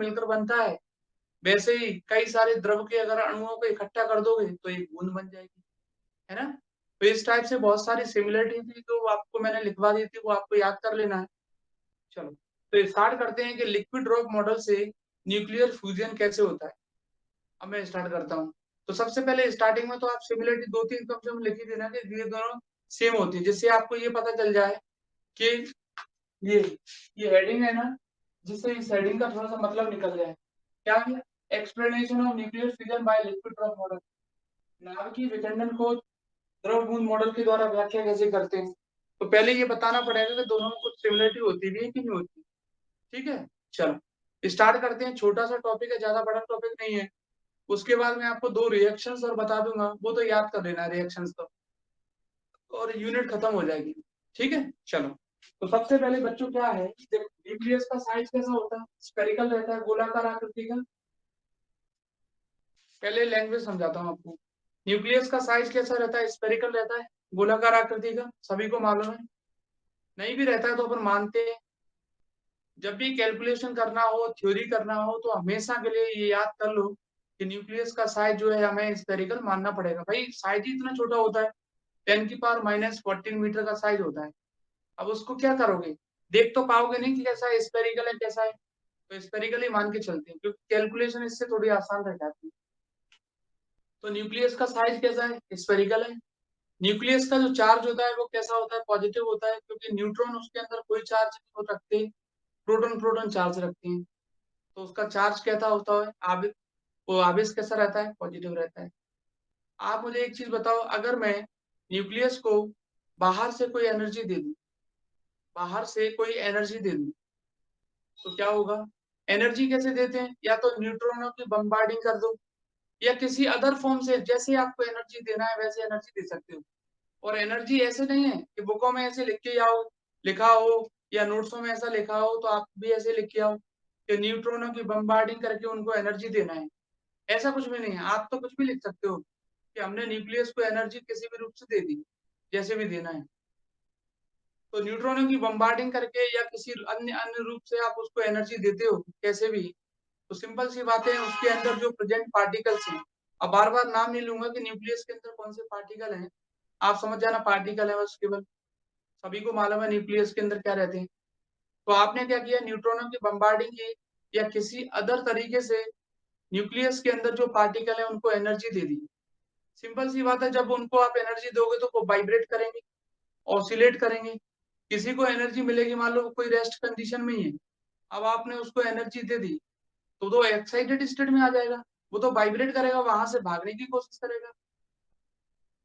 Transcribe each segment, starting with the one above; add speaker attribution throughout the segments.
Speaker 1: मिलकर बनता है, वैसे ही कई सारे द्रव के अगर अणुओं को इकट्ठा कर दोगे तो एक बूंद बन जाएगी, है ना? तो इस टाइप से बहुत सारी सिमिलरिटी थी, तो आपको मैंने लिखवा दी थी, वो आपको याद कर लेना है। चलो, तो स्टार्ट करते हैं कि लिक्विड रॉक मॉडल से न्यूक्लियर फ्यूजन कैसे होता है। अब मैं स्टार्ट करता हूँ। तो सबसे पहले स्टार्टिंग में तो आप सिमिलरिटी 2-3 कम से कम लिख ही देना कि ये दोनों सेम होती है, जिससे आपको ये पता चल जाए कि ये ये हेडिंग है ना, जिससे इस हेडिंग का थोड़ा सा मतलब निकल जाए। क्या है? Explanation of nuclear fusion by liquid rock model. नाभिकीय विखंडन को द्रव बूंद मॉडल के द्वारा व्याख्या कैसे करते हैं। तो पहले ये बताना पड़ेगा कि दोनों में कुछ सिमिलरिटी होती भी है कि नहीं होती। ठीक है, चलो स्टार्ट करते हैं। छोटा सा टॉपिक है, ज्यादा बड़ा टॉपिक नहीं है। उसके बाद मैं आपको 2 रिएक्शंस और बता दूंगा, वो तो याद कर लेना रिएक्शंस तो, और यूनिट खत्म हो जाएगी। ठीक है, चलो। तो सबसे पहले बच्चों क्या है, देखो न्यूक्लियस का साइज कैसा होता है, स्फेरिकल रहता है, गोलाकार आकृति का। पहले लैंग्वेज समझाता हूँ आपको। न्यूक्लियस का साइज कैसा रहता है, स्फेरिकल रहता है, गोलाकार आकृति का, सभी को मालूम है। नहीं भी रहता है तो अपन मानते हैं। जब भी कैलकुलेशन करना हो, थ्योरी करना हो, तो हमेशा के लिए ये याद कर लो कि न्यूक्लियस का साइज जो है हमें स्फेरिकल मानना पड़ेगा। भाई साइज ही इतना छोटा होता है, 10⁻⁻14 मीटर का साइज होता है। अब उसको क्या करोगे, देख तो पाओगे नहीं कि कैसा है, स्फेरिकल है कैसा है। तो स्फेरिकल ही मान के चलते हैं, क्योंकि कैलकुलेशन इससे थोड़ी आसान रह जाती है। तो न्यूक्लियस का साइज कैसा है, स्फेरिकल है। न्यूक्लियस का जो चार्ज होता है वो कैसा होता है, पॉजिटिव होता है, क्योंकि न्यूट्रॉन उसके अंदर कोई चार्ज नहीं रखते, प्रोटॉन प्रोटॉन चार्ज रखते हैं। तो उसका चार्ज कैसा होता है, आवेश। वो आवेश कैसा रहता है, पॉजिटिव रहता है। आप मुझे एक चीज बताओ, अगर मैं न्यूक्लियस को बाहर से कोई एनर्जी दे दूं, बाहर से कोई एनर्जी दे दूं, तो क्या होगा। एनर्जी कैसे देते हैं, या तो न्यूट्रॉनों की बम्बार्डिंग कर दो, या किसी अदर फॉर्म से, जैसे आपको एनर्जी देना है वैसे एनर्जी दे सकते हो। और एनर्जी ऐसे नहीं है कि बुकों में ऐसे लिख के आओ, लिखा हो, या नोट्सों में ऐसा लिखा हो तो आप भी ऐसे लिख के आओ कि न्यूट्रॉनों की बम्बार्डिंग करके उनको एनर्जी देना है। ऐसा कुछ भी नहीं है। आप तो कुछ भी लिख सकते हो कि हमने न्यूक्लियस को एनर्जी किसी भी रूप से दे दी, जैसे भी देना है। तो न्यूट्रॉनों की बम्बार्डिंग करके या किसी अन्य अन्य रूप से आप उसको एनर्जी देते हो कैसे भी, तो सिंपल सी बात है, उसके अंदर जो प्रेजेंट पार्टिकल्स हैं। अब बार बार नाम नहीं लूंगा कि न्यूक्लियस के अंदर कौन से पार्टिकल हैं, आप समझ जाना पार्टिकल है बस केवल। सभी को मालूम है न्यूक्लियस के अंदर क्या रहते हैं। तो आपने क्या किया, न्यूट्रॉनों की बम्बार्डिंग की, या किसी अदर तरीके से न्यूक्लियस के अंदर जो पार्टिकल है उनको एनर्जी दे दी। सिंपल सी बात है, जब उनको आप एनर्जी दोगे तो वो वाइब्रेट करेंगे, ऑसिलेट करेंगे। किसी को एनर्जी मिलेगी, मान लो कोई रेस्ट कंडीशन में ही है, अब आपने उसको एनर्जी दे दी, तो एक्साइटेड स्टेट में आ जाएगा, वो तो वाइब्रेट करेगा, वहां से भागने की कोशिश करेगा।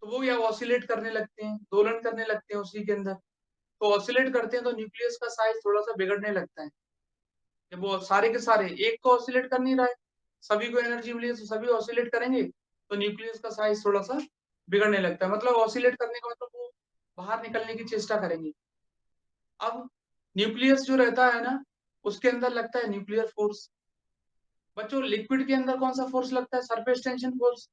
Speaker 1: तो वो या ऑसिलेट करने लगते हैं, दोलन करने लगते हैं उसी के अंदर। तो ऑसिलेट करते हैं तो न्यूक्लियस का साइज थोड़ा सा बिगड़ने लगता है। जब वो सारे के सारे, एक तो ऑसिलेट कर नहीं रहा है, सभी को एनर्जी मिली है तो सभी ऑसिलेट करेंगे, तो न्यूक्लियस का साइज थोड़ा सा बिगड़ने लगता है। मतलब ऑसिलेट करने का मतलब वो बाहर निकलने की चेष्टा करेंगे। अब न्यूक्लियस जो रहता है ना, उसके अंदर लगता है न्यूक्लियर फोर्स। बच्चों लिक्विड के अंदर कौन सा फोर्स लगता है, surface tension force.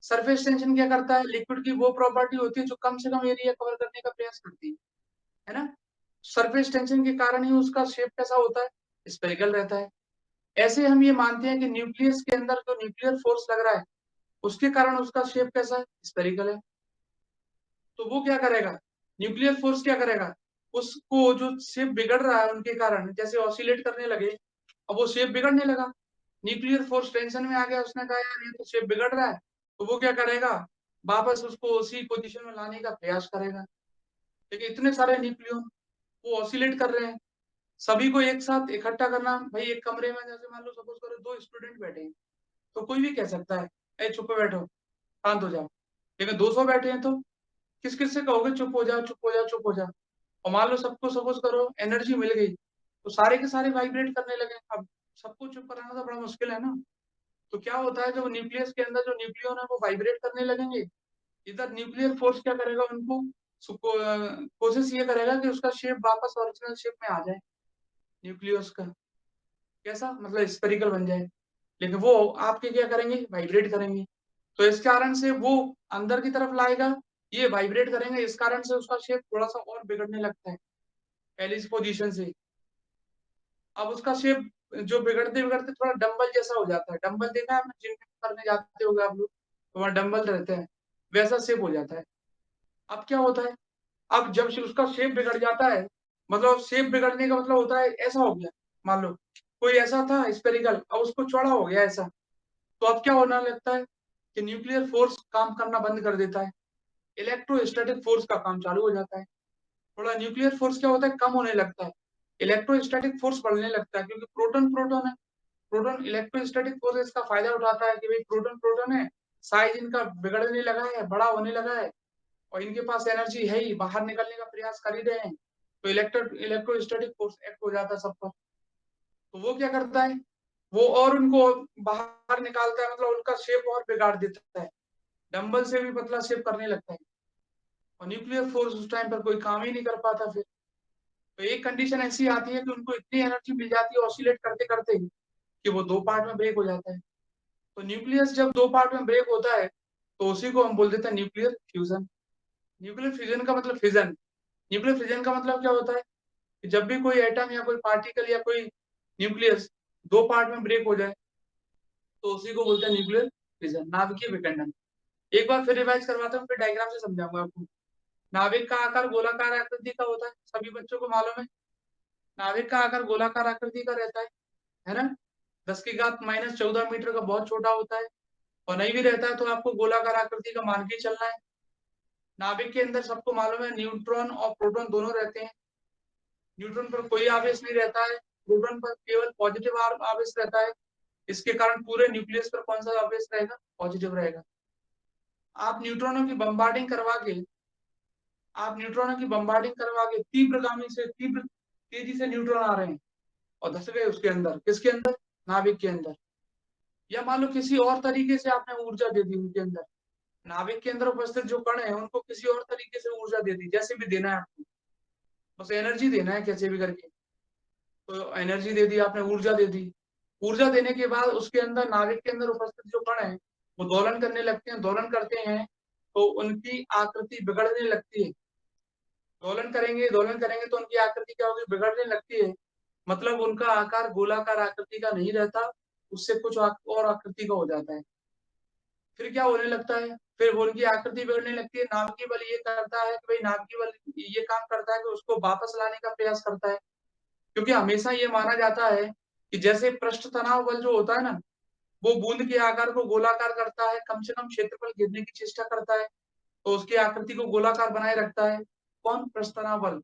Speaker 1: Surface tension क्या करता है, लिक्विड की वो प्रॉपर्टी होती है जो कम से कम एरिया कवर करने का प्रयास करती है ना। सरफेस टेंशन के कारण ही उसका शेप कैसा होता है, स्फेरिकल रहता है। ऐसे हम ये मानते हैं कि न्यूक्लियस के अंदर जो न्यूक्लियर फोर्स लग रहा है, उसके कारण उसका शेप कैसा है, स्फेरिकल है। तो वो क्या करेगा, न्यूक्लियर फोर्स क्या करेगा, उसको जो शेप बिगड़ रहा है उनके कारण, जैसे ऑसिलेट करने लगे, अब वो शेप बिगड़ने लगा। न्यूक्लियर फोर्स टेंशन में आ गया, उसने कहा यार ये तो शेप बिगड़ रहा है, तो वो क्या करेगा, वापस उसको उसी पोजीशन में लाने का प्रयास करेगा। देखिए इतने सारे न्यूक्लियन वो ऑसिलेट कर रहे हैं, सभी को एक साथ इकट्ठा करना। भाई एक कमरे में जैसे मान लो सपोज करो 2 स्टूडेंट बैठे हैं, तो कोई भी कह सकता है ए चुप बैठो, शांत हो जाओ। लेकिन 200 बैठे हैं तो किस किस से कहोगे चुप हो जाओ, चुप हो जाओ, चुप हो जाओ। और मान लो सबको सपोज करो एनर्जी मिल गई, तो सारे के सारे वाइब्रेट करने लगे। अब सबको चुप कराना तो बड़ा मुश्किल है ना। तो क्या होता है, जब न्यूक्लियस के अंदर जो न्यूक्लियन है वो वाइब्रेट करने लगेंगे, इधर न्यूक्लियर फोर्स क्या करेगा, उनको कोशिश ये करेगा कि उसका शेप वापस ओरिजिनल शेप में आ जाए, न्यूक्लियस का कैसा, मतलब स्फेरिकल बन जाए। लेकिन वो आपके क्या करेंगे, वाइब्रेट करेंगे। तो इस कारण से वो अंदर की तरफ लाएगा, ये वाइब्रेट करेंगे, इस कारण से उसका शेप थोड़ा सा और बिगड़ने लगता है पहली पोजीशन से। अब उसका शेप जो बिगड़ते-बिगड़ते थोड़ा डंबल जैसा हो जाता है। डंबल देखा है आपने जिम करने जाते होंगे आप लोग, तो वहाँ डंबल रहते हैं, वैसा शेप हो जाता है। अब क्या होता है, अब जब से उसका शेप बिगड़ जाता है, मतलब शेप बिगड़ने का मतलब होता है ऐसा हो गया, मान लो कोई ऐसा था स्फेरिकल, अब उसको चौड़ा हो गया ऐसा, तो अब क्या होने लगता है कि न्यूक्लियर फोर्स काम करना बंद कर देता है, इलेक्ट्रोस्टैटिक फोर्स का काम चालू हो जाता है। थोड़ा न्यूक्लियर फोर्स क्या होता है कम होने लगता है, इलेक्ट्रोस्टैटिक फोर्स बढ़ने लगता है, क्योंकि प्रोटॉन प्रोटॉन है, प्रोटॉन इलेक्ट्रोस्टैटिक फोर्सेस का फायदा उठाता है कि भाई प्रोटॉन प्रोटॉन है, साइज इनका बिगड़ने लगा है, बड़ा होने लगा है, और इनके पास एनर्जी है ही, बाहर निकलने का प्रयास कर ही रहे हैं, तो इलेक्ट्रोस्टैटिक फोर्स एक्ट हो जाता है सब पर। तो वो क्या करता है, वो और उनको बाहर निकालता है, मतलब उनका शेप और बिगाड़ देता है, डंबल से भी पतला शेप करने लगता है, और न्यूक्लियर फोर्स उस टाइम पर कोई काम ही नहीं कर पाता फिर। तो एक कंडीशन ऐसी आती है कि उनको इतनी एनर्जी मिल जाती है ऑसिलेट करते करते ही, कि वो दो पार्ट में ब्रेक हो जाता है। तो न्यूक्लियस जब दो पार्ट में ब्रेक होता है, तो उसी को हम बोल देते हैं न्यूक्लियर फ्यूजन। न्यूक्लियर फ्यूजन का मतलब फिजन, न्यूक्लियर फिजन का मतलब क्या होता है कि जब भी कोई एटम या कोई पार्टिकल या कोई न्यूक्लियस दो पार्ट में ब्रेक हो जाए, तो उसी को बोलते हैं न्यूक्लियर फिजन, नाभिकीय विखंडन। एक बार फिर रिवाइज करवाता हूँ, फिर डायग्राम से समझाऊंगा आपको। नाभिक का आकार गोलाकार आकृति का होता है, सभी बच्चों को मालूम है। नाभिक का आकार गोलाकार आकृति का रहता है ना। 10⁻⁻14 मीटर का बहुत छोटा होता है, और नहीं भी रहता है तो आपको गोलाकार आकृति का मान के ही चलना है। नाभिक के अंदर सबको मालूम है न्यूट्रॉन और प्रोटॉन दोनों रहते हैं। न्यूट्रॉन पर कोई आवेश नहीं रहता है, प्रोटॉन पर केवल पॉजिटिव आवेश रहता है। इसके कारण पूरे न्यूक्लियस पर कौन सा आवेश रहेगा, पॉजिटिव रहेगा। आप न्यूट्रॉनों की बम्बार्डिंग करवा के तीव्रगामी से तीव्र तेजी से न्यूट्रॉन आ रहे हैं और धस गए उसके अंदर, किसके अंदर, नाभिक के अंदर। या मान लो किसी और तरीके से आपने ऊर्जा दे दी उनके अंदर, नाभिक के अंदर उपस्थित जो कण है उनको किसी और तरीके से ऊर्जा दे दी, जैसे भी देना है आपको, बस एनर्जी देना है कैसे भी करके। तो एनर्जी दे दी आपने, ऊर्जा दे दी। ऊर्जा देने के बाद उसके अंदर नाभिक के अंदर उपस्थित जो कण है वो दोलन करने लगते हैं, दोलन करते हैं तो उनकी आकृति बिगड़ने लगती है। दोलन करेंगे तो उनकी आकृति क्या होगी, बिगड़ने लगती है। मतलब उनका आकार गोलाकार आकृति का नहीं रहता, उससे कुछ और आकृति का हो जाता है। फिर क्या होने लगता है, फिर वो उनकी आकृति बिगड़ने लगती है। नाभिकीय बल ये करता है कि भाई नाभिकीय बल ये काम करता है कि उसको वापस लाने का प्रयास करता है, क्योंकि हमेशा ये माना जाता है कि जैसे पृष्ठ तनाव बल जो होता है ना, वो बूंद के आकार को गोलाकार करता है, कम से कम क्षेत्रफल घेरने की चेष्टा करता है, तो उसकी आकृति को गोलाकार बनाए रखता है। कौन, पृष्ठ तनाव बल।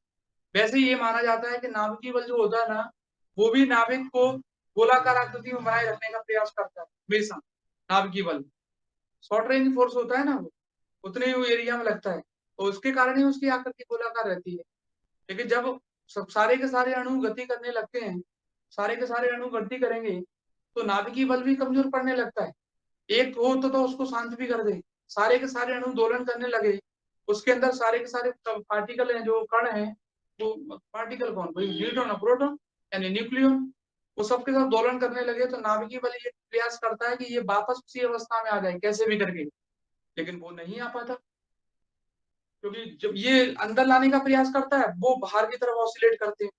Speaker 1: वैसे ये माना जाता है कि नाभिकीय बल जो होता है ना, वो भी नाभिक को गोलाकार आकृति में बनाए रखने का प्रयास करता है हमेशा। नाभिकीय बल शॉर्ट रेंज फोर्स होता है ना, वो उतने ही एरिया में लगता है, तो उसके कारण ही उसकी आकृति गोलाकार रहती है। लेकिन जब सब सारे के सारे अणु गति करने लगते हैं, सारे के सारे अणु गति करेंगे, तो नाभिकीय बल भी कमजोर पड़ने लगता है। एक हो तो उसको शांत भी कर दे, सारे के सारे अणु दोलन करने लगे, उसके अंदर सारे के सारे पार्टिकल हैं, जो कण हैं, वो पार्टिकल कौन, भाई न्यूट्रॉन और प्रोटॉन यानी न्यूक्लियन, वो सबके साथ दोलन करने लगे, तो नाभिकीय बल ये प्रयास करता है कि ये वापस उसी अवस्था में आ जाए कैसे भी करके, लेकिन वो नहीं आ पाता, क्योंकि जब ये अंदर लाने का प्रयास करता है, वो बाहर की तरफ ऑसिलेट करते हैं।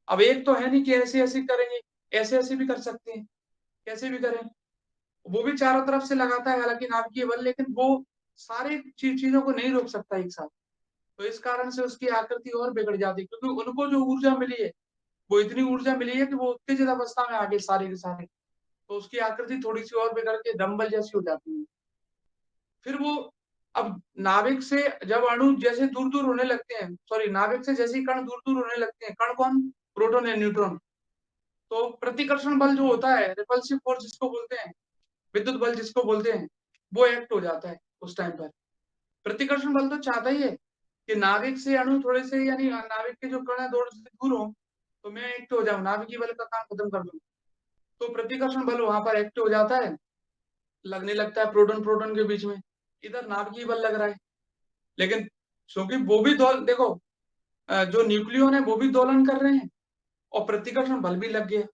Speaker 1: अब एक तो है नहीं कि ऐसे ऐसे करेंगे, ऐसे ऐसे भी कर सकते हैं, कैसे भी करें, वो भी चारों तरफ से लगाता है हालांकि नाभिकीय बल, लेकिन वो सारे चीजों को नहीं रोक सकता एक साथ। तो इस कारण से उसकी आकृति और बिगड़ जाती है, क्योंकि उनको जो ऊर्जा मिली है, वो इतनी ऊर्जा मिली है कि वो उत्तेजित अवस्था में आ गए सारे के सारे, तो उसकी आकृति थोड़ी सी और बिगड़ के डंबल जैसी हो जाती है। फिर वो, अब नाभिक से जब अणु जैसे दूर दूर होने लगते हैं, सॉरी, नाभिक से जैसे ही कण दूर दूर होने लगते हैं, कण कौन, प्रोटॉन या न्यूट्रॉन, तो प्रतिकर्षण बल जो होता है, रिपल्सिव फोर्स जिसको बोलते हैं, विद्युत बल जिसको बोलते हैं, वो एक्ट हो जाता है उस टाइम पर। प्रतिकर्षण बल तो चाहता ही है कि नाभिक से अणु थोड़े से, यानी नाभिक के जो कण है थोड़े से दूर हो, तो मैं एक्ट हो जाऊं, नाभिकीय बल का काम खत्म कर दूं, तो प्रतिकर्षण बल वहां पर एक्ट हो जाता है, लगने लगता है प्रोटॉन प्रोटॉन के बीच में, इधर नाभिकीय बल लग रहा है। लेकिन क्योंकि वो भी दोल देखो, जो न्यूक्लियन है वो भी दोलन कर रहे हैं, और प्रतिकर्षण बल भी लग गया,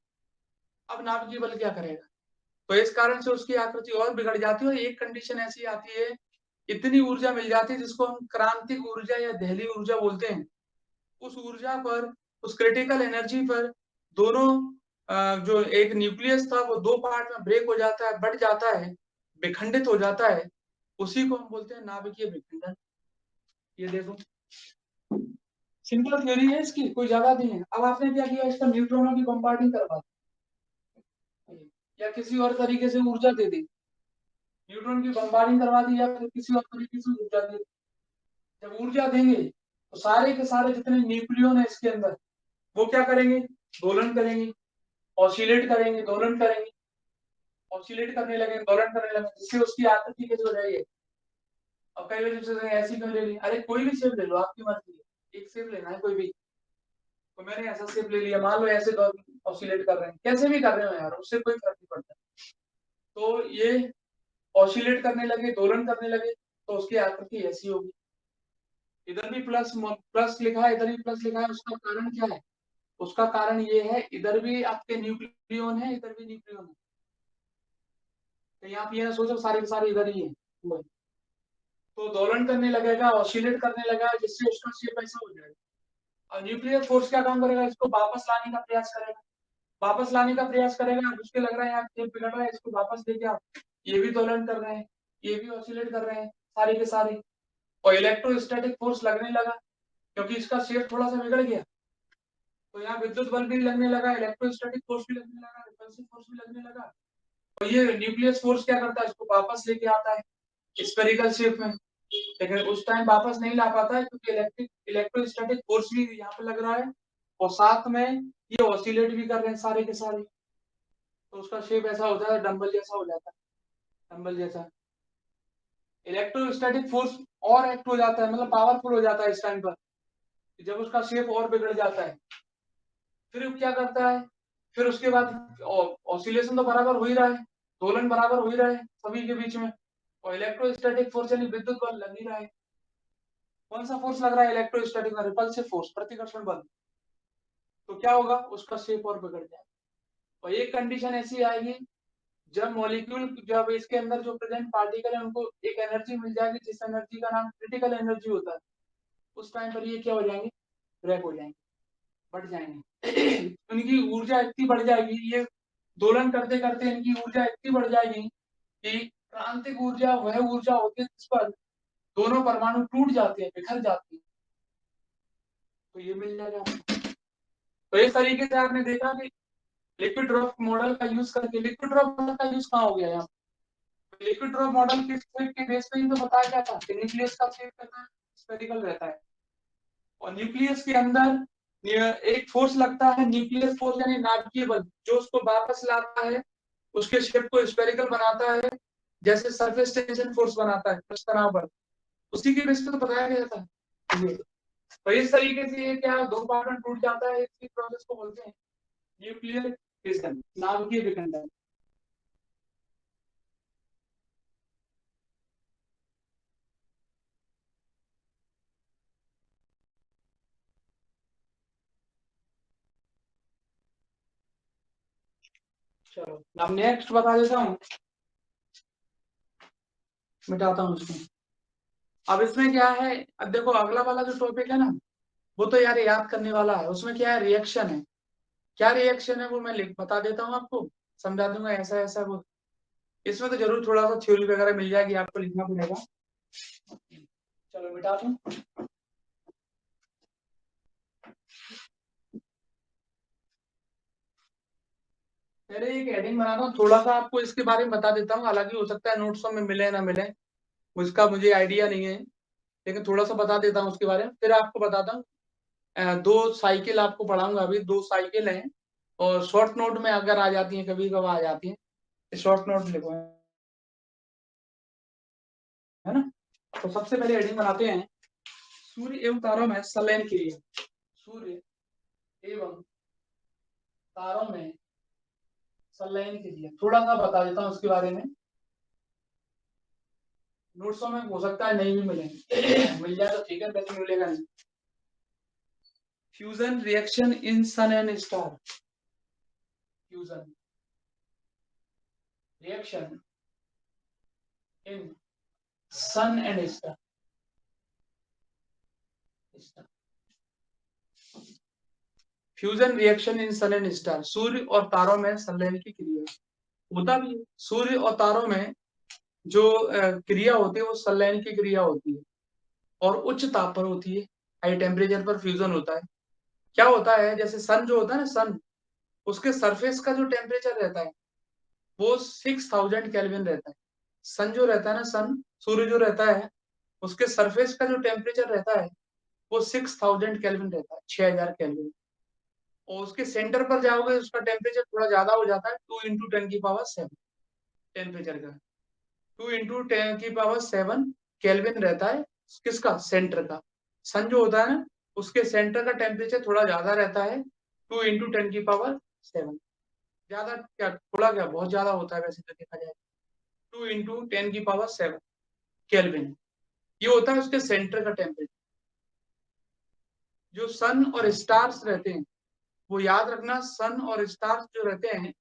Speaker 1: अब नाभिकीय बल क्या करेगा, तो इस कारण से उसकी आकृति और बिगड़ जाती है। और एक कंडीशन ऐसी आती है, इतनी ऊर्जा मिल जाती है जिसको हम क्रांतिक ऊर्जा या दहली ऊर्जा बोलते हैं। उस ऊर्जा पर, उस क्रिटिकल एनर्जी पर दोनों जो एक न्यूक्लियस था वो 2 पार्ट में ब्रेक हो जाता है, बँट जाता है, विखंडित हो जाता है, उसी को हम बोलते हैं नाभिकीय विखंडन। ये देखो, सिंपल थ्योरी है इसकी, कोई ज़्यादा नहीं है। अब आपने क्या किया, इसका न्यूट्रॉनों की बम्बार्डिंग करवा दी या किसी और तरीके से ऊर्जा दे दी। न्यूट्रॉन की बम्बार्डिंग करवा दी या फिर किसी और तरीके से ऊर्जा दे दी। जब ऊर्जा देंगे तो सारे के सारे जितने न्यूक्लियन है इसके अंदर वो क्या करेंगे, दोलन करेंगे, ऑसिलेट करेंगे, दोलन करेंगे, ऑसिलेट करने लगेंगे, दोलन करने लगेंगे, जिससे उसकी आकृति कैसे हो जाएगी। अब कई लोग सोचते हैं ऐसी क्यों ले ली, अरे कोई भी शेप ले लो, आपकी मर्जी है, एक शेप लेना है कोई भी। तो मैंने ऐसा शेप ले लिया, मान लो ऐसे ऑसिलेट कर रहे हैं, कैसे भी कर रहे हो यार, उससे कोई फर्क नहीं पड़ता। तो ये ऑसिलेट करने लगे, दोलन करने लगे, तो उसकी आकृति ऐसी होगी। इधर भी प्लस प्लस लिखा है, इधर भी प्लस लिखा है, उसका कारण क्या है, उसका कारण ये है, इधर भी आपके न्यूक्लियन है, इधर भी न्यूक्लियन है। कहीं आप ये ना सोचो सारे के सारे इधर ही है। तो दोलन करने लगेगा, ऑसिलेट करने लगेगा, जिससे उसका शेप ऐसा हो जाएगा। और न्यूक्लियर फोर्स क्या काम करेगा, इसको वापस लाने का प्रयास करेगा, वापस लाने का प्रयास करेगा। उसके लग रहा है यार शेप बिगड़ रहा है, इसको वापस लेके आओ। ये भी दोलन कर रहे हैं, ये भी ऑसिलेट कर रहे हैं, सारे के सारे। और इलेक्ट्रोस्टैटिक फोर्स लगने लगा, क्योंकि इसका शेप थोड़ा सा बिगड़ गया। तो यहाँ विद्युत बल भी लगने लगा, इलेक्ट्रोस्टैटिक फोर्स भी लगने लगा, रिपल्सिव फोर्स भी लगने लगा। और ये न्यूक्लियस फोर्स क्या करता है, इसको वापस लेके आता है स्फेरिकल शेप में। लेकिन उस टाइम वापस नहीं ला पाता है, क्योंकि इलेक्ट्रोस्टैटिक फोर्स भी यहाँ पे लग रहा है, और साथ में ये ऑसिलेट भी कर रहे हैं सारे के सारे। तो उसका शेप ऐसा हो जाता है, डंबल जैसा हो जाता है, डंबल जैसा। इलेक्ट्रोस्टैटिक फोर्स और एक्ट हो जाता है, मतलब पावरफुल हो जाता है इस टाइम पर, जब उसका शेप और बिगड़ जाता है। फिर वो क्या करता है, फिर उसके बाद ऑसिलेशन तो बराबर हो ही रहा है, दोलन बराबर हो ही रहा है सभी के बीच में, और इलेक्ट्रोस्टैटिक फोर्स यानी विद्युत बल लग ही रहा है। कौन सा फोर्स लग रहा है इलेक्ट्रोस्टैटिक में, रिपल्सिव फोर्स, प्रतिकर्षण बल। तो क्या होगा, उसका शेप और बिगड़ जाएगा। और एक कंडीशन ऐसी आएगी, जब मॉलिक्यूल, जब इसके अंदर जो प्रेजेंट पार्टिकल है उनको एक एनर्जी मिल जाएगी, जिस एनर्जी का नाम क्रिटिकल एनर्जी होता है, उस टाइम पर ये क्या हो जाएंगे, ब्रेक हो जाएंगे, बढ़ जाएंगे। उनकी ऊर्जा इतनी बढ़ जाएगी, ये दोलन करते करते इनकी ऊर्जा इतनी बढ़ जाएगी कि क्रांतिक ऊर्जा वह ऊर्जा होती है जिस पर दोनों परमाणु टूट जाते हैं, बिखर जाते हैं। तो ये मिल जाएगा। तो इस तरीके से आपने देखा कि लिक्विड ड्रॉप मॉडल का यूज करके, लिक्विड ड्रॉप मॉडल का यूज कहाँ हो गया यहाँ, लिक्विड ड्रॉप मॉडल के शेप के बेस पे ही तो बताया गया था कि न्यूक्लियस का शेप कैसा स्फेरिकल रहता है, और न्यूक्लियस के अंदर एक फोर्स लगता है, न्यूक्लियस फोर्स यानी नाभिकीय बल, जो उसको वापस लाता है, उसके शेप को स्फेरिकल बनाता है, जैसे सरफेस टेंशन फोर्स बनाता है, पृष्ठ तनाव बल, उसी के बेस पे तो बताया गया था। तो इस तरीके से ये क्या दो पार्ट में टूट जाता है, इसी प्रोसेस को बोलते हैं न्यूक्लियर फिशन, नाभिकीय विखंडन। चलो अब नेक्स्ट बता देता हूँ, मिटाता हूँ इसको। अब इसमें क्या है, अब देखो अगला वाला जो टॉपिक है ना, वो तो यार याद करने वाला है। उसमें क्या है, रिएक्शन है। क्या रिएक्शन है वो मैं लिख बता देता हूँ आपको, समझा दूंगा ऐसा ऐसा वो। इसमें तो जरूर थोड़ा सा थ्योरी वगैरह मिल जाएगी, आपको लिखना पड़ेगा। चलो मिटा दूं। पहले एक हेडिंग बनाता हूँ, थोड़ा सा आपको इसके बारे में बता देता हूँ, हालांकि हो सकता है नोट्सों में मिले ना मिले, उसका मुझे आइडिया नहीं है, लेकिन थोड़ा सा बता देता हूँ उसके बारे में, फिर आपको बताता हूँ। दो साइकिल आपको पढ़ाऊंगा अभी, दो साइकिल हैं, और शॉर्ट नोट में अगर आ जाती है, कभी कभी आ जाती है, शॉर्ट नोट लिखो, है ना। तो सबसे पहले हेडिंग बनाते हैं, सूर्य एवं तारों में संलयन क्रिया। सूर्य एवं तारों में संलयन क्रिया, थोड़ा सा बता देता हूँ उसके बारे में। नोट्सों में हो सकता है नहीं भी मिले, मिल जाए तो ठीक है, वैसे मिलेगा नहीं। Fusion reaction in sun and star, fusion reaction in sun and star, fusion reaction in sun and star, सूर्य और तारों में संलयन की क्रिया होता भी है। सूर्य और तारों में जो क्रिया होती है वो संलयन की क्रिया होती है और उच्च ताप पर होती है, हाई टेम्परेचर पर फ्यूजन होता है। क्या होता है, जैसे सन जो होता है ना, सन उसके सरफेस का जो टेम्परेचर रहता है वो 6000 केल्विन रहता है। सन जो रहता है ना, सन सूर्य जो रहता है उसके सरफेस का जो टेम्परेचर रहता है वो 6000 केल्विन रहता है, 6000 केल्विन। और उसके सेंटर पर जाओगे उसका टेम्परेचर थोड़ा ज्यादा हो जाता है, 2 × 10⁷ टेम्परेचर का 2 × 10⁷ केल्विन रहता है। किसका? सेंटर का। सन जो होता है ना उसके सेंटर का टेम्परेचर थोड़ा ज्यादा रहता है, 2 × 10⁷। ज्यादा क्या, थोड़ा क्या, बहुत ज्यादा होता है वैसे तो देखा जाए। 2 × 10⁷ केल्विन ये होता है उसके सेंटर का टेम्परेचर। जो सन और स्टार्स रहते हैं, वो याद रखना, सन और स्टार्स जो रहते हैं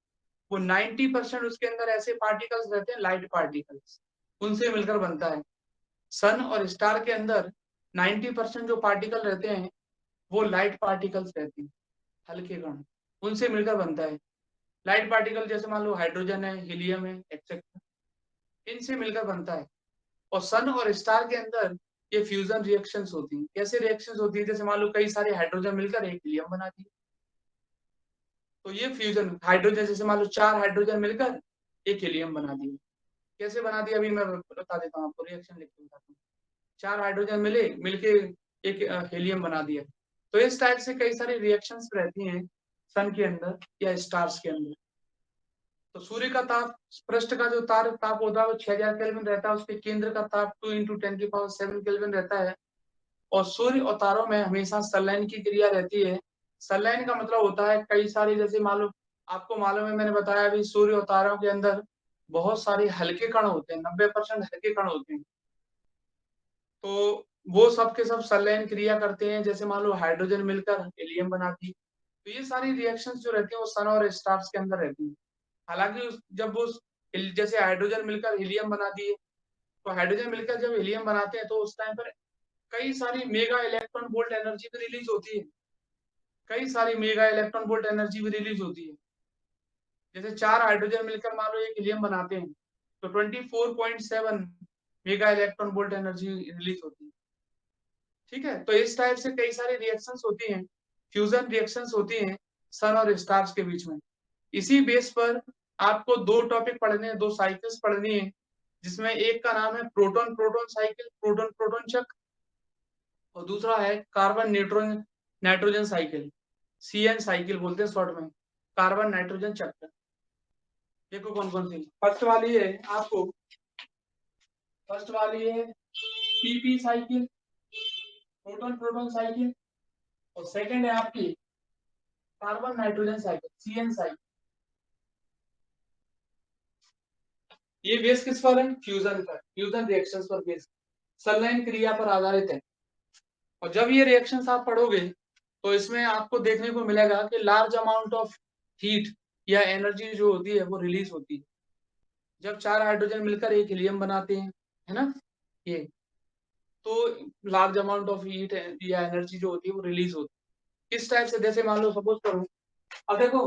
Speaker 1: वो 90% उसके अंदर ऐसे पार्टिकल्स रहते हैं, लाइट पार्टिकल्स, उनसे मिलकर बनता है। सन और स्टार के अंदर 90% जो पार्टिकल रहते हैं वो लाइट पार्टिकल्स रहते हैं, हल्के कण, उनसे मिलकर बनता है। लाइट पार्टिकल जैसे मान लो हाइड्रोजन है, हीलियम है, एक्सेट्रा, इनसे मिलकर बनता है। और सन और स्टार के अंदर ये फ्यूजन रिएक्शंस होती हैं। कैसे रिएक्शंस होती है, जैसे मान लो कई सारे हाइड्रोजन मिलकर एक हीलियम बनाती है, तो ये फ्यूजन हाइड्रोजन, जैसे मान लो 4 हाइड्रोजन मिलकर एक हीलियम बना दिए। कैसे बना दिया अभी मैं बता देता हूँ आपको, रिएक्शन लिख के बताता हूँ। 4 हाइड्रोजन मिलके एक हीलियम बना दिया। तो इस टाइप से कई सारी रिएक्शंस रहती हैं सन के अंदर या स्टार्स के अंदर। तो सूर्य का ताप, पृष्ठ का जो ताप होता है वो 6000 केल्विन रहता है, उसके केंद्र का ताप 2 × 10⁷ केल्विन रहता है। और सूर्य और तारों में हमेशा संलयन की क्रिया रहती है। संलयन का मतलब होता है कई सारी, जैसे मालूम, आपको मालूम है, मैंने बताया अभी, सूर्य और तारों के अंदर बहुत सारे हल्के कण होते हैं, 90% हल्के कण होते हैं। तो वो सब के सब संलयन क्रिया करते हैं, जैसे मान लो हाइड्रोजन मिलकर हीलियम बनाती है। तो ये सारी रिएक्शंस जो रहती है वो सन और स्टार्स के अंदर रहती है। हालांकि जब वो जैसे हाइड्रोजन मिलकर हीलियम बना दिए, तो हाइड्रोजन मिलकर जब हीलियम बनाते हैं तो उस टाइम पर कई सारी मेगा इलेक्ट्रॉन वोल्ट एनर्जी भी रिलीज होती है। कई सारी मेगा इलेक्ट्रॉन वोल्ट एनर्जी भी रिलीज होती है। जैसे 4 हाइड्रोजन मिलकर मान लो एक हीलियम बनाते हैं तो 24.7 mega electron volt energy release होती है। ठीक है, तो इस टाइप से कई सारी रिएक्शंस होती हैं, फ्यूजन रिएक्शंस होती हैं सन और स्टार्स के बीच में। इसी बेस पर आपको 2 टॉपिक पढ़ने हैं, 2 साइकिल्स पढ़नी है, जिसमें एक का नाम है proton proton cycle, proton proton चक्र, और दूसरा है carbon neutron nitrogen cycle, CN cycle बोलते हैं शॉर्ट में, कार्बन नाइट्रोजन चक्र। देखो कौन कौन सी। फर्स्ट वाली है PP cycle, proton proton cycle, और सेकंड है आपकी carbon nitrogen cycle, CN cycle. ये बेस किस पर है? फ्यूजन पर, फ्यूजन रिएक्शंस पर बेस, संलयन क्रिया पर आधारित है। और जब ये रिएक्शंस आप पढ़ोगे तो इसमें आपको देखने को मिलेगा कि लार्ज अमाउंट ऑफ हीट या एनर्जी जो होती है वो रिलीज होती है जब 4 हाइड्रोजन मिलकर एक हीलियम बनाते हैं, है ना। ये तो लार्ज अमाउंट ऑफ हीट या एनर्जी जो होती है वो रिलीज होती है। किस टाइप से, जैसे मान लो सपोज करो, अब देखो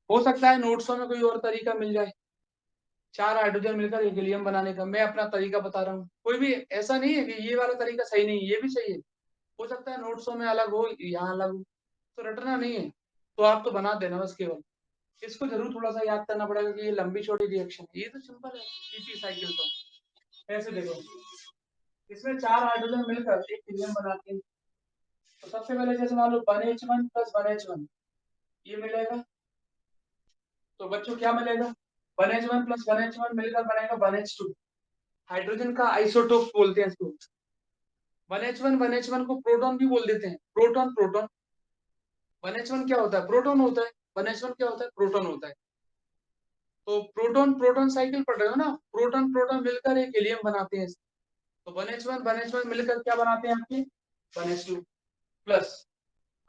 Speaker 1: हो सकता है नोट्सों में कोई और तरीका मिल जाए 4 हाइड्रोजन मिलकर एक हीलियम बनाने का, मैं अपना तरीका बता रहा हूँ। कोई भी ऐसा नहीं है कि ये वाला तरीका सही नहीं है, ये भी सही है। हो सकता है नोट्सों में अलग हो, यहाँ अलग हो, तो रटना नहीं है, तो आप तो बना देना बस केवल। इसको जरूर थोड़ा सा याद करना पड़ेगा कि ये लंबी छोटी रिएक्शन है, ये तो सिंपल है। PP साइकिल तो ऐसे देखो, इसमें 4 हाइड्रोजन मिलकर एक हीलियम बनाते हैं। तो सबसे पहले जैसे मान लो 1H1 + 1H1 ये मिलेगा, तो बच्चों क्या मिलेगा, 1H1 + 1H1 मिलकर बनेगा 1H2। हाइड्रोजन का आइसोटोप बोलते हैं इसको। 1H1 को प्रोटॉन भी बोल देते हैं, प्रोटॉन प्रोटॉन। 1H1 क्या होता है? प्रोटॉन होता है। 1H1 क्या होता है? प्रोटॉन होता है। तो प्रोटॉन प्रोटॉन साइकिल पढ़ रहे हो ना, प्रोटॉन प्रोटॉन मिलकर एक हीलियम बनाते हैं। तो 1H1 मिलकर क्या बनाते हैं आपके? 1H2 plus.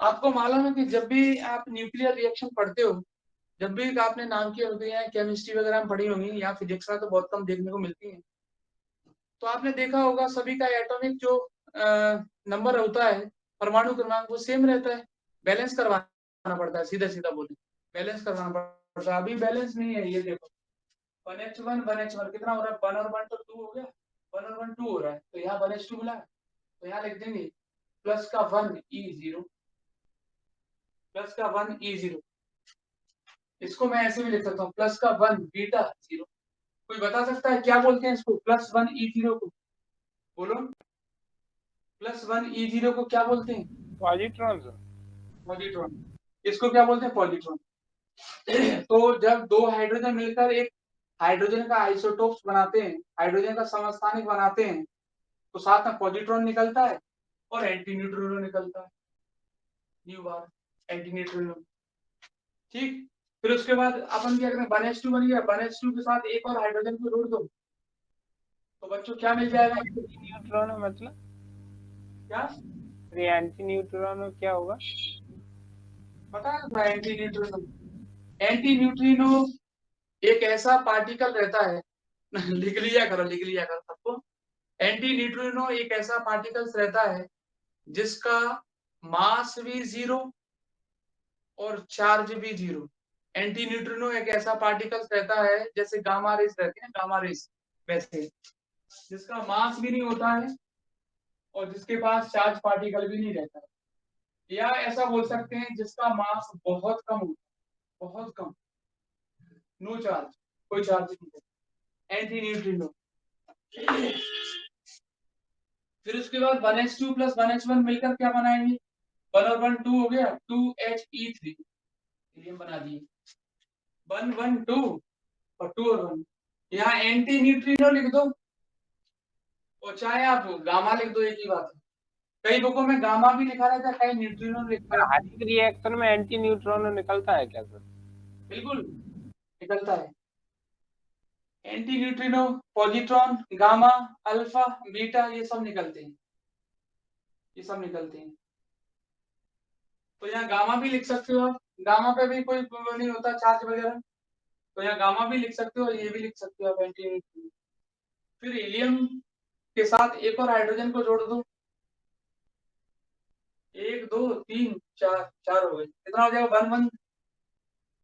Speaker 1: आपको मालूम है कि जब भी आप न्यूक्लियर रिएक्शन पढ़ते हो, जब भी आपने नाम की होती है, केमिस्ट्री वगैरह में पढ़ी होंगी, या फिजिक्स में तो बहुत कम देखने को मिलती है, तो आपने देखा होगा सभी का एटॉमिक जो नंबर होता है, परमाणु क्रमांक, वो सेम रहता है, बैलेंस करवा पड़ता है, सीधा सीधा बोले बैलेंस करवाना पड़ता है। अभी बैलेंस नहीं है, ये देखो 1H1 कितना हो रहा है, 1 और 1 तो 2 हो गया, 1 और 1 2 हो रहा है, तो यहाँ 1H2 मिला है, तो यहाँ लिख देंगे प्लस का 1E0, प्लस का 1E0, इसको मैं ऐसे भी लिख सकता हूँ प्लस का 1 बीटा 0। कोई बता सकता है क्या बोलते हैं इसको, प्लस 1E0 को, बोलो प्लस 1E0 को क्या बोलते हैं?
Speaker 2: Positron sir.
Speaker 1: पॉजिट्रॉन। इसको क्या बोलते हैं? पॉजिट्रॉन। तो जब दो हाइड्रोजन मिलकर एक हाइड्रोजन का आइसोटोप्स बनाते हैं, हाइड्रोजन का समस्थानिक बनाते हैं, तो साथ में पॉजिट्रॉन निकलता है और एंटी न्यूट्रिनो निकलता है, न्यू बार एंटी न्यूट्रिनो। ठीक, फिर उसके बाद अपन क्या करें, 1H2 बन गया, 1H2 के साथ एक और हाइड्रोजन को जोड़ दो, तो बच्चों क्या मिल जाएगा?
Speaker 2: न्यूट्रॉन मतलब
Speaker 1: क्या
Speaker 2: एंटी न्यूट्रॉन क्या होगा?
Speaker 1: पता है? एंटी न्यूट्रिनो, एंटी न्यूट्रिनो एक ऐसा पार्टिकल रहता है लिख लिया करो सबको। एंटी न्यूट्रिनो एक ऐसा पार्टिकल्स रहता है जिसका मास भी 0 और चार्ज भी 0। एंटी न्यूट्रिनो एक ऐसा पार्टिकल्स रहता है जैसे गामा रेस रहते हैं, गामा रेस वैसे, जिसका मास भी नहीं होता है और जिसके पास चार्ज पार्टिकल भी नहीं रहता है, या ऐसा बोल सकते हैं जिसका मास बहुत कम होता है, बहुत कम, नो चार्ज, कोई चार्ज नहीं है, एंटी न्यूट्रिनो। फिर उसके बाद 1H2 प्लस 1H1 मिलकर क्या बनाएंगे, 1 और 1 2 हो गया, 2He3, हीलियम बना दिए, 1 1 2 और 2 और 1। यहाँ एंटी न्यूट्रिनो लिख दो और चाहे आप गामा लिख दो, एक ही बात है। कई बुकों में गामा भी लिखा रहता है, कई न्यूट्रिनो लिखा
Speaker 2: सर
Speaker 1: रहता
Speaker 2: हर
Speaker 1: है।
Speaker 2: एक रिएक्शन में एंटी न्यूट्रॉन निकलता है क्या सर?
Speaker 1: बिल्कुल निकलता है, anti neutrino, positron, gamma, alpha, beta, ये सब निकलते हैं, ये सब निकलते हैं। तो यहाँ गामा भी लिख सकते हो आप, गामा पे भी कोई वो नहीं होता चार्ज वगैरह, तो यहाँ गामा भी लिख सकते हो, ये भी लिख सकते हो आप, एंटी न्यूट्रिनो। फिर हीलियम के साथ एक और हाइड्रोजन को जोड़ दो, 1 2 3 4, 4 हो गए, कितना हो जाएगा 1 1,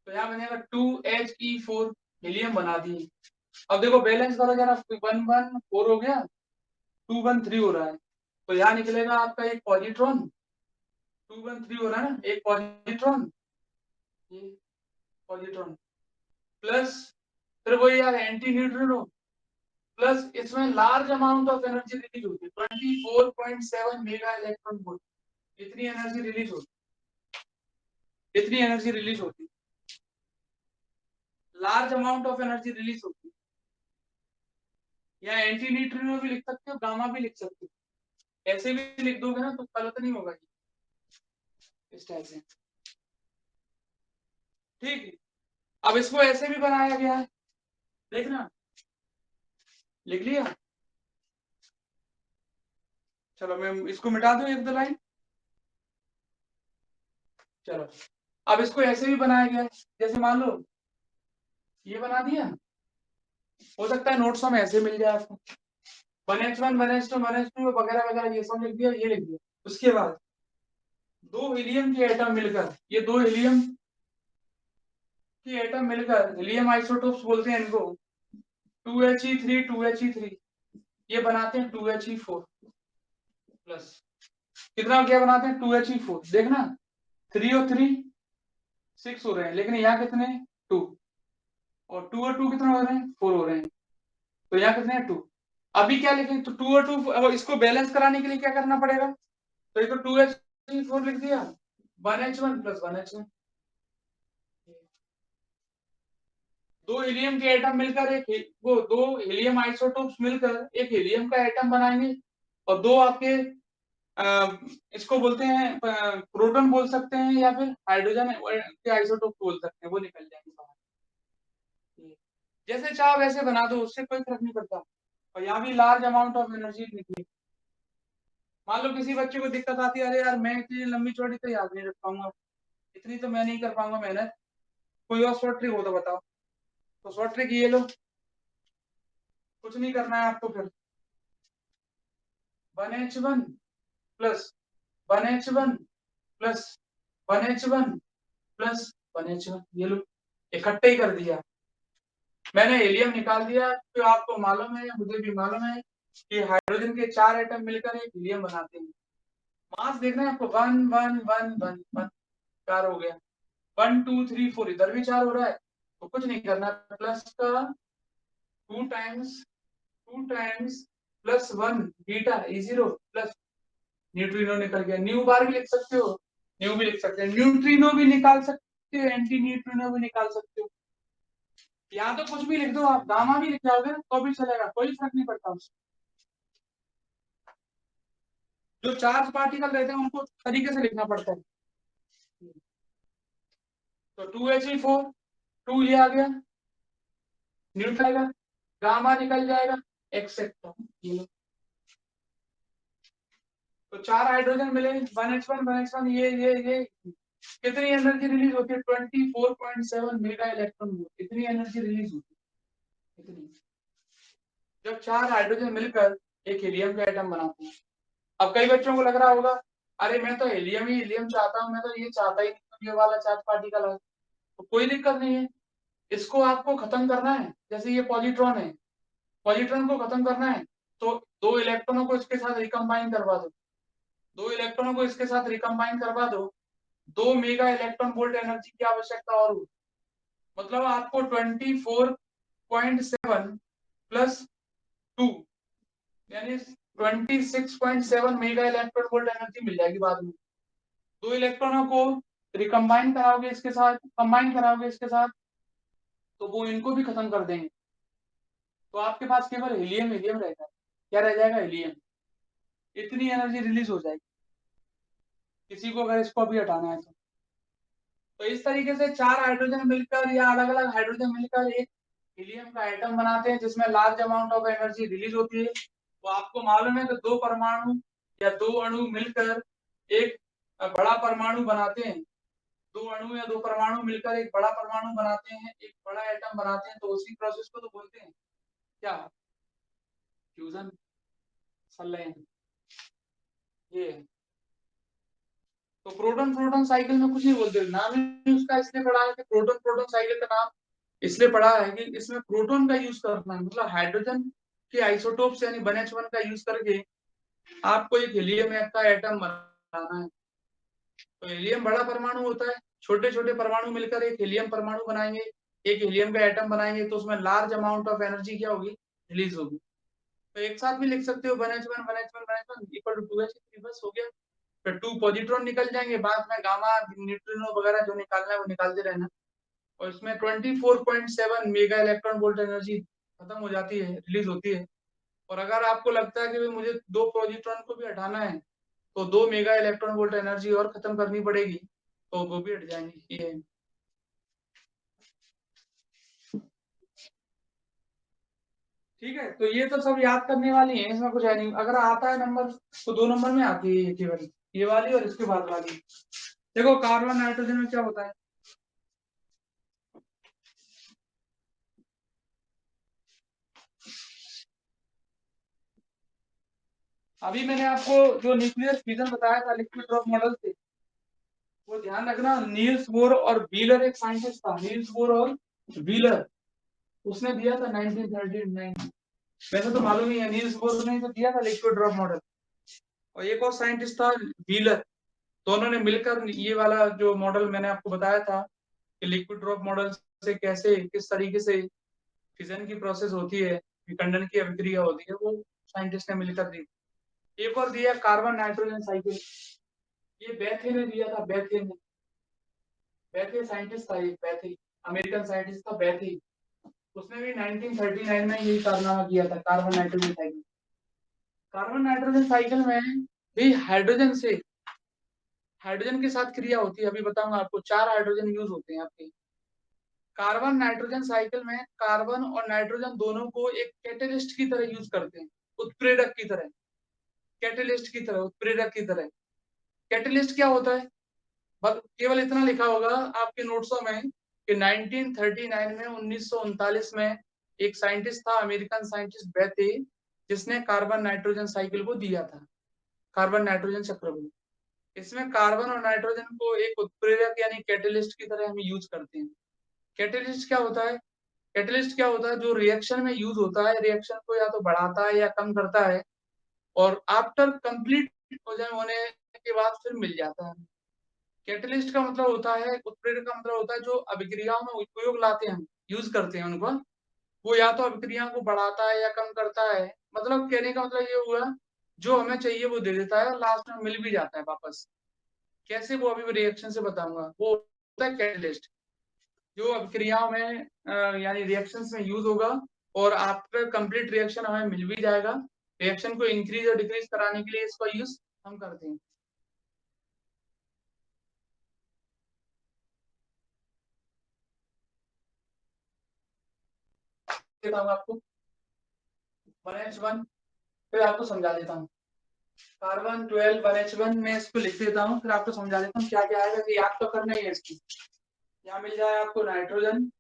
Speaker 1: तो यहाँ बनेगा 2He4, हीलियम बना दिए। अब देखो बैलेंस करो जरा, 1 1 4 हो गया, 2 1 3 हो रहा है, तो यहाँ निकलेगा आपका एक पॉजिट्रॉन, 2 1 3 हो रहा है ना, एक पॉजिट्रॉन, ये पॉजिट्रॉन प्लस, फिर वही यार एंटी न्यूट्रिनो, प्लस इसमें large amount of energy release होती है, 24.7 मेगा इलेक्ट्रॉन वोल्ट, इतनी एनर्जी रिलीज होती है, इतनी एनर्जी रिलीज होती है, large amount of energy release होती है। या एंटी न्यूट्रिनो भी लिख सकते हो, गामा भी लिख सकते हो, ऐसे भी लिख दोगे ना तो गलत नहीं होगा, इस टाइप से। ठीक है, अब इसको ऐसे भी बनाया गया है, देखना, लिख लिया, चलो मैं इसको मिटा दूं एक दो लाइन, चलो अब इसको ऐसे भी बनाया गया है, जैसे मान लो ये बना दिया, हो सकता है नोट्स में ऐसे मिल जाए आपको, 1H1 1H2 1H2 वगैरह वगैरह ये सब लिख दिया, ये लिख दिया। उसके बाद दो हीलियम के एटम मिलकर, ये दो हीलियम की एटम मिलकर, हीलियम आइसोटोप्स बोलते हैं इनको, 2He3 2He3, ये बनाते हैं 2He4 प्लस, कितना क्या बनाते हैं 2He4, देखना 3 और 3 6 हो रहे हैं, लेकिन यहाँ कितने 2, और 2 और 2 कितना हो रहे हैं 4 हो रहे हैं, तो यहाँ कितने 2। अभी क्या लिखें, तो 2 और 2, अब इसको बैलेंस कराने के लिए क्या करना पड़ेगा, तो ये तो 2He4 लिख दिया, 1H1 प्लस 1H1, दो हीलियम के एटम मिलकर वो दो हीलियम आइसोटोप्स मिलकर एक हीलियम का एटम बनाएंगे, और दो आपके इसको बोलते हैं प्रोटॉन बोल सकते हैं, या फिर हाइड्रोजन के आइसोटोप बोल सकते हैं, वो निकल जाएंगे बाहर, जैसे चाहो वैसे बना दो, उससे कोई फर्क नहीं पड़ता। और यहाँ भी लार्ज अमाउंट ऑफ एनर्जी निकली, मान लो किसी बच्चे को दिक्कत आती है, अरे यार मैं इतनी लंबी चौड़ी तो याद नहीं रख पाऊंगा, इतनी तो मैं नहीं कर पाऊंगा मेहनत, कोई और शॉर्ट ट्रिक हो तो बताओ, तो शॉर्ट ट्रिक ये लो, कुछ नहीं करना है आपको, फिर 1H1 plus 1H1 plus 1H1 plus 1H1। ये लो इकट्ठे ही कर दिया मैंने, हीलियम निकाल दिया। तो आपको मालूम है, मुझे भी मालूम है कि हाइड्रोजन के 4 एटम मिलकर एक हीलियम बनाते हैं। मास देखना है आपको, 1 1 1 1 1 4 हो गया, 1 2 3 4 इधर भी 4 हो रहा है। तो कुछ नहीं करना, प्लस का 2 times plus 1 beta E0 plus neutrino निकल गया। न्यू बार भी लिख सकते हो, न्यू भी लिख सकते हो, न्यूट्रिनो भी निकाल सकते हो, एंटी न्यूट्रिनो भी निकाल सकते हो। या तो कुछ भी लिख दो आप, गामा भी लिख जाओगे तो भी चलेगा, कोई फर्क नहीं पड़ता उससे। जो चार्ज पार्टिकल रहते हैं उनको तरीके से लिखना पड़ता है। तो 2He4 2 ये आ गया, न्यूट्रल आएगा, गामा निकल जाएगा, एक्सेट्रा। तो 4 हाइड्रोजन मिले, 1H1 1H1, ये कितनी एनर्जी रिलीज होती है? 24.7 मेगा इलेक्ट्रॉन वोल्ट, इतनी एनर्जी रिलीज होती है, इतनी। जब 4 हाइड्रोजन मिलकर एक हीलियम का एटम बनाते हैं। अब कई बच्चों को लग रहा होगा, अरे मैं तो हीलियम ही हीलियम चाहता हूँ, मैं तो ये चाहता ही नहीं ये वाला चार्ज पार्टिकल है। तो कोई दिक्कत नहीं है, इसको आपको खत्म करना है। जैसे ये पॉजिट्रॉन है, पॉजिट्रॉन को खत्म करना है तो 2 इलेक्ट्रॉनों को इसके साथ रिकम्बाइन करवा दो, 2 इलेक्ट्रॉनों को इसके साथ रिकम्बाइन करवा दो, 2 मेगा इलेक्ट्रॉन वोल्ट एनर्जी की आवश्यकता और होगी। मतलब आपको 24.7 प्लस 2 यानी 26.7 मेगा इलेक्ट्रॉन वोल्ट एनर्जी मिल जाएगी बाद में। 2 इलेक्ट्रॉनों को रिकम्बाइन कराओगे इसके साथ, कंबाइन कराओगे इसके साथ, तो वो इनको भी खत्म कर देंगे। तो आपके पास केवल हीलियम हीलियम रहेगा। क्या रह जाएगा? हीलियम। इतनी एनर्जी रिलीज हो जाएगी किसी को अगर इसको अभी हटाना है तो इस तरीके से 4 हाइड्रोजन मिलकर या अलग अलग हाइड्रोजन मिलकर एक हीलियम का एटम बनाते हैं जिसमें large amount of energy release होती है। तो आपको मालूम है कि 2 परमाणु या 2 अणु मिलकर एक बड़ा परमाणु बनाते हैं। 2 अणु या 2 परमाणु मिलकर एक बड़ा परमाणु बनाते हैं, एक बड़ा एटम बनाते हैं। तो उसी प्रोसेस को तो बोलते हैं क्या? फ्यूजन, संलयन। ये है। तो प्रोटॉन प्रोटॉन साइकिल में कुछ नहीं बोलते, नाम ही उसका इसलिए पड़ा है कि प्रोटॉन प्रोटॉन साइकिल का नाम इसलिए पड़ा है कि इसमें प्रोटॉन का यूज करना है। मतलब हाइड्रोजन के आइसोटोप्स यानी 1H1 का यूज करके आपको एक हीलियम का एटम बनाना है। तो हीलियम बड़ा परमाणु होता है, छोटे छोटे परमाणु मिलकर एक हीलियम परमाणु बनाएंगे, एक हीलियम का एटम बनाएंगे, तो उसमें लार्ज अमाउंट ऑफ एनर्जी क्या होगी? रिलीज होगी। तो एक साथ भी लिख सकते हो 1H1 1H1 1H1 equal to 2H3, बस हो गया। फिर 2 पॉजिट्रॉन निकल जाएंगे, बाद में गामा न्यूट्रिनो वगैरह जो निकालना है वो निकालते रहना। और इसमें 24.7 मेगा इलेक्ट्रॉन वोल्ट एनर्जी खत्म हो जाती है, रिलीज होती है। और अगर आपको लगता है कि भाई मुझे 2 पॉजिट्रॉन को भी हटाना है तो 2 मेगा इलेक्ट्रॉन वोल्ट एनर्जी और खत्म करनी पड़ेगी, तो वो भी हट जाएंगे। ये ठीक है। तो ये तो सब याद करने वाली है, इसमें कुछ है नहीं। अगर आता है नंबर तो 2 नंबर में आती है ये केवल, ये वाली और इसके बाद वाली। देखो कार्बन नाइट्रोजन में क्या होता है, अभी मैंने आपको जो न्यूक्लियर फिजन बताया था लिक्विड ड्रॉप मॉडल से, वो ध्यान रखना। नील्स बोर और व्हीलर एक साइंटिस्ट था, नील्स बोर और व्हीलर, उसने दिया था 1939। वैसे तो मालूम ही है, नील्स बोर ने तो दिया था लिक्विड ड्रॉप मॉडल, और एक और साइंटिस्ट था व्हीलर। दोनों ने मिलकर ये वाला जो मॉडल मैंने आपको बताया था कि लिक्विड ड्रॉप मॉडल से कैसे किस तरीके से फिजन की प्रोसेस होती है, विखंडन की अभिक्रिया होती है, वो साइंटिस्ट ने मिलकर दी। एक और दिया कार्बन नाइट्रोजन साइकिल, ये बैथे ने दिया था, बैथे ने। बैथे साइंटिस्ट था, एक बैथे अमेरिकन साइंटिस्ट था बैथे। उसने भी 1939 में यही कारनामा किया था, carbon nitrogen cycle. Carbon nitrogen cycle में भी हाइड्रोजन के साथ क्रिया होती है। अभी बताऊंगा आपको, 4 हाइड्रोजन यूज होते हैं आपके कार्बन नाइट्रोजन साइकिल में। कार्बन और नाइट्रोजन दोनों को एक कैटेलिस्ट की तरह यूज करते हैं, उत्प्रेरक की तरह, कैटेलिस्ट की तरह, उत्प्रेरक की तरह। कैटेलिस्ट क्या होता है? बस केवल इतना लिखा होगा आपके नोट्सों में कि 1939 में 1939 में एक साइंटिस्ट था, अमेरिकन साइंटिस्ट बैथे, जिसने कार्बन नाइट्रोजन साइकिल को दिया था, कार्बन नाइट्रोजन चक्र को। इसमें कार्बन और नाइट्रोजन को एक उत्प्रेरक यानी कैटेलिस्ट की तरह हम यूज करते हैं। कैटेलिस्ट क्या होता है? कैटेलिस्ट क्या होता है? जो रिएक्शन में यूज होता है, रिएक्शन को या तो बढ़ाता है या कम करता है, और आफ्टर कंप्लीट होने के बाद फिर मिल जाता है। कैटेलिस्ट का मतलब होता है, उत्प्रेरक का मतलब होता है जो अभिक्रियाओं में उपयोग लाते हैं, यूज करते हैं उनको, वो या तो अभिक्रिया को बढ़ाता है या कम करता है। मतलब कहने का मतलब ये हुआ, जो हमें चाहिए वो दे देता है और लास्ट में मिल भी जाता है वापस। कैसे, वो अभी रिएक्शन से बताऊंगा। वो होता है कैटलिस्ट, जो अभिक्रियाओं में यानी रिएक्शंस में यूज होगा और आफ्टर कंप्लीट रिएक्शन हमें मिल भी जाएगा। रिएक्शन को इंक्रीज और डिक्रीज कराने के लिए इसका यूज हम करते हैं। देता हूँ आपको 1H1, फिर आपको समझा देता हूँ। कार्बन 12 1H1 में इसको लिख देता हूँ, फिर आपको समझा देता हूँ क्या क्या आएगा, कि याद तो करना ही है इसकी। यहाँ मिल जाएगा आपको नाइट्रोजन,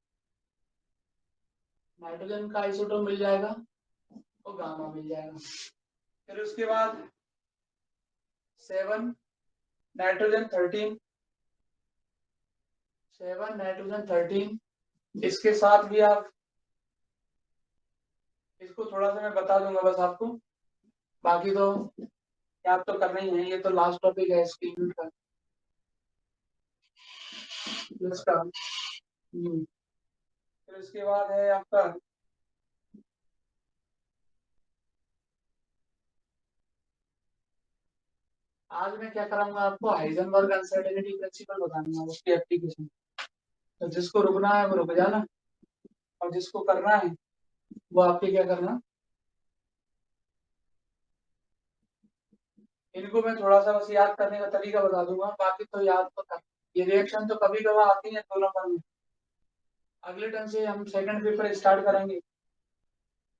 Speaker 1: नाइट्रोजन का आइसोटोप मिल जाएगा और गामा मिल जाएगा। फिर उसके बाद 7 नाइट्रोजन 13, 7 नाइट्रोजन 13। इसके साथ भी आप इसको थोड़ा सा मैं बता दूंगा बस आपको, बाकी तो याद तो करना ही है, ये तो लास्ट टॉपिक है इसकी का इसका। फिर उसके बाद है आपका आज मैं क्या कराऊंगा आपको, हाइजेनबर्ग अनसर्टेनिटी प्रिंसिपल बताऊंगा, उसकी एप्लीकेशन। तो जिसको रुकना है वो रुक जाना, और जिसको करना है वो आपके क्या करना, इनको मैं थोड़ा सा बस याद करने का तरीका बता दूंगा, बाकी तो याद तो कर। ये रिएक्शन तो कभी कभार आती है 2 नंबर में। अगले टर्म से हम सेकंड पेपर स्टार्ट करेंगे,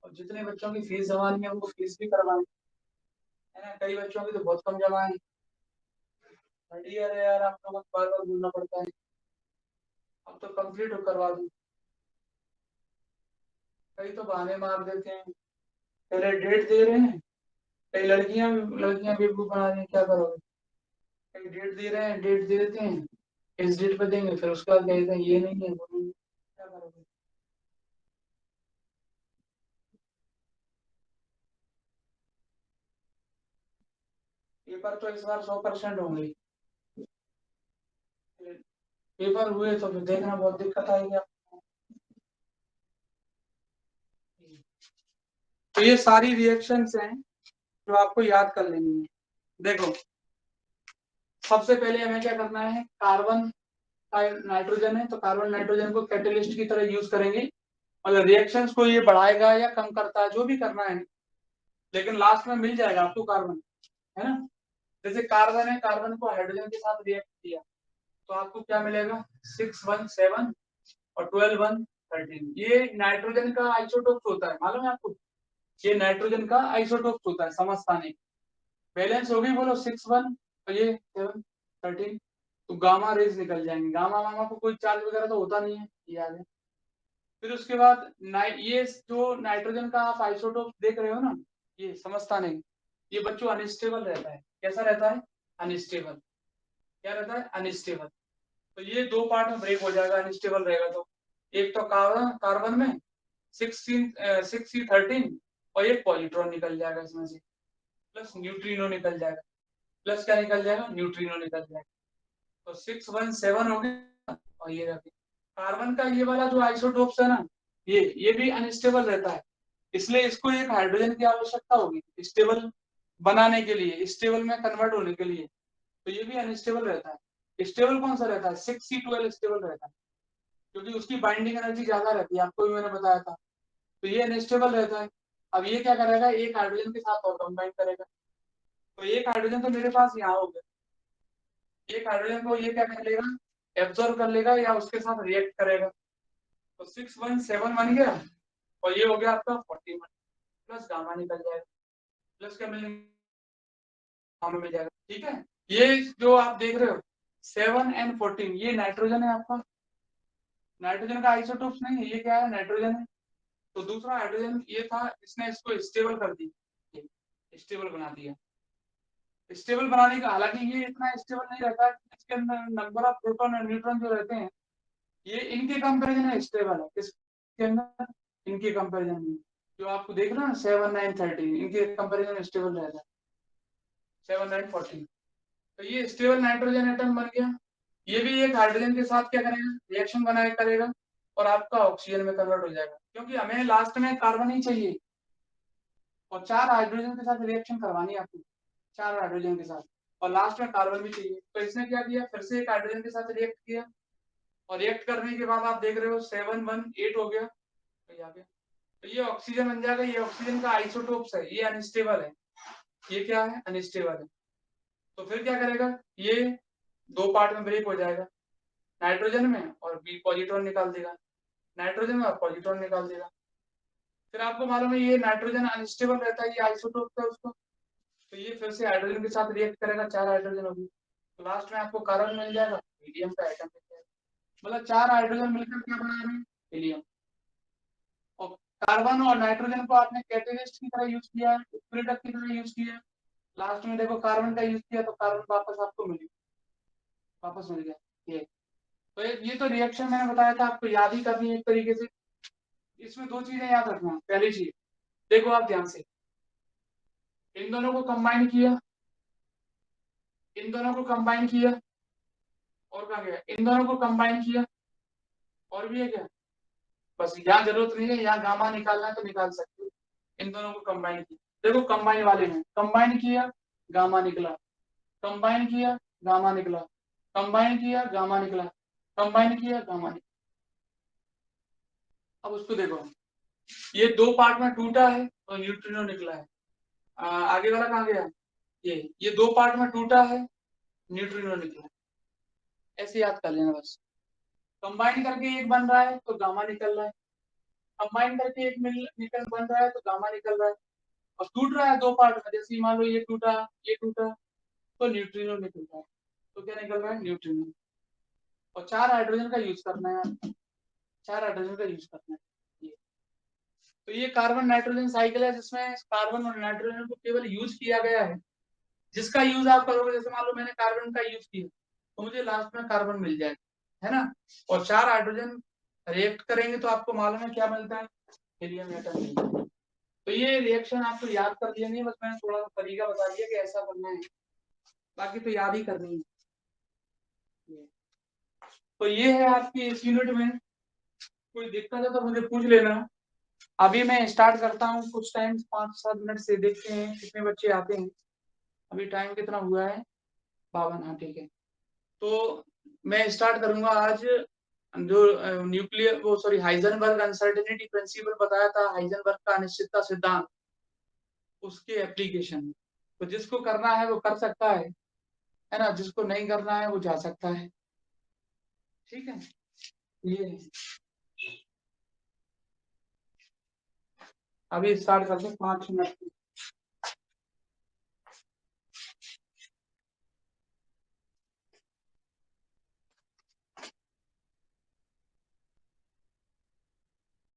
Speaker 1: और जितने बच्चों की फीस जमानी है उनको फीस भी करवाएं, है ना। कई बच्चों की तो बहुत कम जमा है। थर्ड ईयर है यार, आप लोगों को बार बार बोलना पड़ता है। अब तो कंप्लीट करवा दूं। कई तो बहाने मार देते हैं, पहले डेट दे रहे हैं। कई लड़कियां बेवकूफ बना रही हैं, क्या करोगे। कई डेट दे रहे हैं, डेट दे देते हैं, इस डेट पे देंगे, फिर उसके बाद कहते हैं ये नहीं है वो नहीं है, क्या करोगे। पेपर तो इस बार 100% होंगे। पेपर हुए तो फिर देखना बहुत दिक्कत आएगी आपको। तो ये सारी रिएक्शंस हैं जो आपको याद कर लेनी है। देखो, सबसे पहले हमें क्या करना है, कार्बन नाइट्रोजन है तो कार्बन नाइट्रोजन को कैटेलिस्ट की तरह यूज करेंगे। मतलब रिएक्शंस को ये बढ़ाएगा या कम करता है, जो भी करना है, लेकिन लास्ट में मिल जाएगा आपको कार्बन, है ना। जैसे कार्बन है, कार्बन को हाइड्रोजन के साथ रिएक्ट किया तो आपको क्या मिलेगा, 6 1 7 और 12 1 13। ये नाइट्रोजन का आइसोटोप होता है, मालूम है आपको। ये नाइट्रोजन का आइसोटोप होता है, समझता नहीं। बैलेंस हो गई, बोलो 6 1 और ये 7 13। तो गामा रेज निकल जाएंगे, गामा वामा को कोई चार्ज वगैरह तो होता नहीं है, ये याद है। फिर उसके बाद ये जो नाइट्रोजन का आप आइसोटोप देख रहे हो ना, ये समझता नहीं। ये बच्चों अनस्टेबल रहता है। कैसा रहता है? अनस्टेबल। क्या रहता है? अनस्टेबल। तो ये दो पार्ट में ब्रेक हो जाएगा अनस्टेबल रहेगा तो। एक तो कार्बन कार्बन में 6C13 और एक पॉजिट्रॉन निकल जाएगा इसमें से, प्लस न्यूट्रिनो निकल जाएगा। प्लस क्या निकल जाएगा? न्यूट्रिनो निकल जाएगा। तो 6 1 7 हो गया। और ये रखें, कार्बन का ये वाला जो आइसोटोप्स है ना, ये भी अनस्टेबल रहता है। इसलिए इसको एक हाइड्रोजन की आवश्यकता होगी स्टेबल बनाने के लिए, स्टेबल में कन्वर्ट होने के लिए। तो ये भी अनस्टेबल रहता है। स्टेबल कौन सा रहता है? 6C12 स्टेबल रहता है, क्योंकि उसकी बाइंडिंग एनर्जी ज्यादा रहती है, आपको भी मैंने बताया था। तो ये अनस्टेबल रहता है। अब ये क्या करेगा, एक हाइड्रोजन के साथ और कंबाइन करेगा। तो एक हाइड्रोजन तो मेरे पास यहाँ हो गया, एक हाइड्रोजन को ये क्या कर लेगा, एब्जॉर्ब कर लेगा या उसके साथ रिएक्ट करेगा। तो 6 1 7 बन गया, और ये हो गया आपका 41, प्लस गामा निकल जाएगा। प्लस क्या मिलेगा? गामा मिल जाएगा, ठीक है। ये जो आप देख रहे हो 7 and 14, ये नाइट्रोजन है आपका। नाइट्रोजन का आइसोटोप्स नहीं है, ये क्या है? नाइट्रोजन है। तो दूसरा हाइड्रोजन ये था, इसने इसको स्टेबल कर दी, स्टेबल बना दिया। स्टेबल बनाने का, हालांकि ये इतना स्टेबल नहीं रहता, इसके अंदर नंबर ऑफ प्रोटॉन और न्यूट्रॉन जो रहते हैं ये इनके कंपैरिजन में स्टेबल है। किसके अंदर? इनके कंपैरिजन में जो आपको देख रहा है 7 9 13 इनके कंपैरिजन में स्टेबल रहता है 7 9 14। तो ये स्टेबल नाइट्रोजन एटम बन गया। ये भी एक हाइड्रोजन के साथ क्या करेगा, रिएक्शन बनाए करेगा और आपका ऑक्सीजन में कन्वर्ट हो जाएगा, क्योंकि हमें लास्ट में कार्बन ही चाहिए और 4 हाइड्रोजन के साथ रिएक्शन करवानी है आपको, 4 हाइड्रोजन के साथ, और लास्ट में कार्बन भी चाहिए। तो इसने क्या किया, फिर से एक हाइड्रोजन के साथ रिएक्ट किया और रिएक्ट करने के बाद आप देख रहे हो 7 1 8 हो गया, तो आ गया। तो ये ऑक्सीजन बन जाएगा। ये ऑक्सीजन का आइसोटोप्स है, ये अनस्टेबल है। ये क्या है, अनस्टेबल है। तो फिर क्या करेगा, ये दो पार्ट में ब्रेक हो जाएगा, नाइट्रोजन में और बी पॉजिट्रॉन निकाल देगा, नाइट्रोजन में और पॉजिट्रॉन निकाल देगा। फिर आपको मालूम है ये नाइट्रोजन अनस्टेबल रहता है, ये आइसोटोप है उसको, तो ये फिर से हाइड्रोजन के साथ रिएक्ट करेगा, 4 हाइड्रोजन होगी, तो लास्ट में आपको कार्बन मिल जाएगा, हीलियम का एटम मिल जाएगा। मतलब 4 हाइड्रोजन मिलकर क्या बना रहे हैं, हीलियम। और कार्बन और नाइट्रोजन को आपने कैटेलिस्ट की तरह यूज किया है, उत्प्रेरक की तरह यूज किया है, लास्ट में देखो कार्बन का यूज किया तो कार्बन वापस आपको वापस मिल गया ये। तो ये तो रिएक्शन मैंने बताया था, आपको याद ही करनी है एक तरीके से। इसमें दो चीजें याद रखना। पहली चीज देखो आप ध्यान से, इन दोनों को कंबाइन किया, इन दोनों को कंबाइन किया, और कहा गया इन दोनों को कंबाइन किया, और भी है क्या, बस यहाँ जरूरत नहीं है, यहाँ गामा निकालना है तो निकाल सकते हो। इन दोनों को कंबाइन किया, देखो कंबाइन वाले में कंबाइन किया, गामा निकला, कंबाइन किया, गामा निकला, कंबाइन किया, गामा निकला, कंबाइन किया, गामा निकला। अब उसको देखो, ये दो पार्ट में टूटा है और न्यूट्रिनो निकला है। आगे वाला कहाँ गया, ये दो पार्ट में टूटा है, न्यूट्रिनो निकला है। ऐसे याद कर लेना बस। कंबाइन करके एक बन रहा है तो गामा निकल रहा है, कंबाइन करके एक निकल बन रहा है तो गामा निकल रहा है, और टूट रहा है दो पार्ट में, जैसे मान लो ये टूटा, ये टूटा, तो न्यूट्रिनो निकल रहा है। तो क्या निकल रहा है, न्यूट्रिनो। और 4 हाइड्रोजन का यूज करना है आपको, 4 हाइड्रोजन का यूज करना है ये। तो ये कार्बन नाइट्रोजन साइकिल है जिसमें कार्बन और नाइट्रोजन को केवल यूज किया गया है। जिसका यूज आप करोगे, जैसे मान लो मैंने कार्बन का यूज किया तो मुझे लास्ट में कार्बन मिल जाएगा, है ना। और 4 हाइड्रोजन रिएक्ट करेंगे तो आपको मालूम है क्या मिलता है, हीलियम एटम मिलता है। तो ये रिएक्शन आपको याद कर लेनी है, बस मैंने थोड़ा सा तरीका बता दिया कि ऐसा करना है, बाकी तो याद ही करनी है। तो ये है आपकी इस यूनिट में। कोई दिक्कत है तो मुझे पूछ लेना। अभी मैं स्टार्ट करता हूँ, कुछ टाइम 5 7 मिनट से देखते हैं कितने बच्चे आते हैं। अभी टाइम कितना हुआ है, 52, हाँ ठीक है। तो मैं स्टार्ट करूंगा आज, जो न्यूक्लियर वो सॉरी हाइजेनबर्ग अनसर्टेनिटी प्रिंसिपल बताया था, हाइजेनबर्ग का अनिश्चितता सिद्धांत, उसके एप्लीकेशन। तो जिसको करना है वो कर सकता है ना, जिसको नहीं करना है वो जा सकता है। ठीक है, ये अभी स्टार्ट करते हैं 5 मिनट।